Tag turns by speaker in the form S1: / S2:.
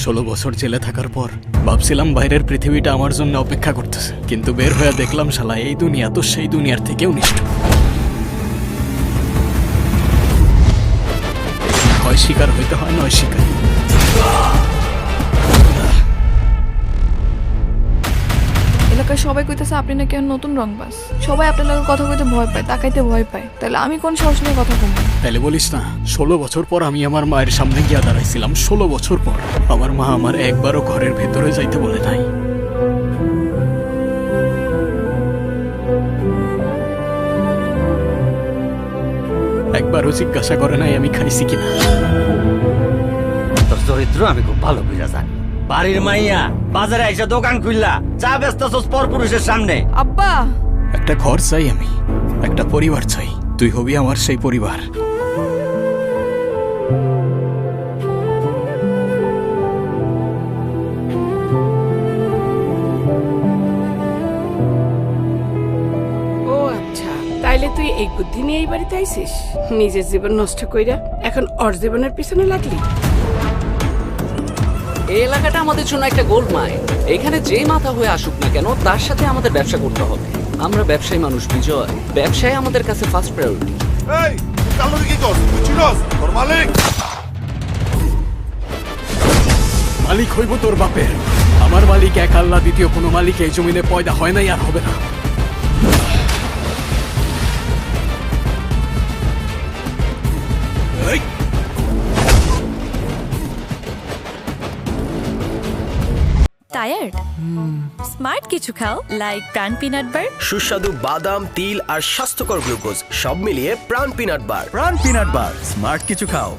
S1: 16 বছর জেলে থাকার পর ভাবছিলাম বাইরের পৃথিবীটা আমার জন্য অপেক্ষা করতেছে, কিন্তু বের হয়ে দেখলাম শালা এই দুনিয়া তো সেই দুনিয়ার থেকেও নিষ্ঠুর। হয় শিকার হইতে হয়, নয় শিকার।
S2: এলাকায় সবাই কইতেছে আপনি নাকি আর নতুন রংবাজ। সবাই আপনার লগে কথা কইতে ভয় পায়, তাকাইতে ভয় পায়। তাহলে আমি কোন সাহস নিয়ে কথা কমবো?
S1: তাহলে বলিস না, 16 বছর পর আমি আমার মায়ের সামনে গিয়া দাঁড়াইছিলাম। 16 বছর পর আমার মা আমার একবারও ঘরের ভেতরে যাইতে বলে নাই। একবারও জিজ্ঞাসা করে নাই আমি খাইছি কিনা।
S3: তোর চরিত্র আমি খুব ভালো বুঝা জানি। বাড়ির মাইয়া বাজারে এসে দোকান খুললা, চা বেচতেছস পরপুরুষের সামনে।
S2: আব্বা,
S1: একটা ঘর চাই আমি, একটা পরিবার চাই। তুই হবি আমার সেই পরিবার।
S4: ও আচ্ছা, তাইলে তুই এই বুদ্ধি নিয়ে এই বাড়িতে আইছিস? নিজের জীবন নষ্ট কইরা এখন ওর জীবনের পিছনে লাগলি?
S5: এই এলাকাটা আমাদের জন্য একটা গোল্ড মাইন। এখানে যে মাথা হয়ে আসুক না কেন, তার সাথে আমাদের ব্যবসা করতে হবে। আমরা ব্যবসায়ী মানুষ বিজয়, ব্যবসায় আমাদের কাছে ফার্স্ট প্রায়োরিটি।
S6: এই কালো কি কর তুই চিনস তোর মালিক?
S1: মালিক হইব তোর বাপের। আমার মালিক এক আল্লাহ, দ্বিতীয় কোনো মালিক এই জমিনে পয়দা হয় নাই আর হবে না। এই,
S7: টায়ার্ড? স্মার্ট কিছু খাও, লাইক প্রাণ পিনাট বার।
S8: সুস্বাদু বাদাম, তিল আর স্বাস্থ্যকর গ্লুকোজ সব মিলিয়ে প্রাণ পিনাট বার।
S9: প্রাণ পিনাট বার, স্মার্ট কিছু খাও।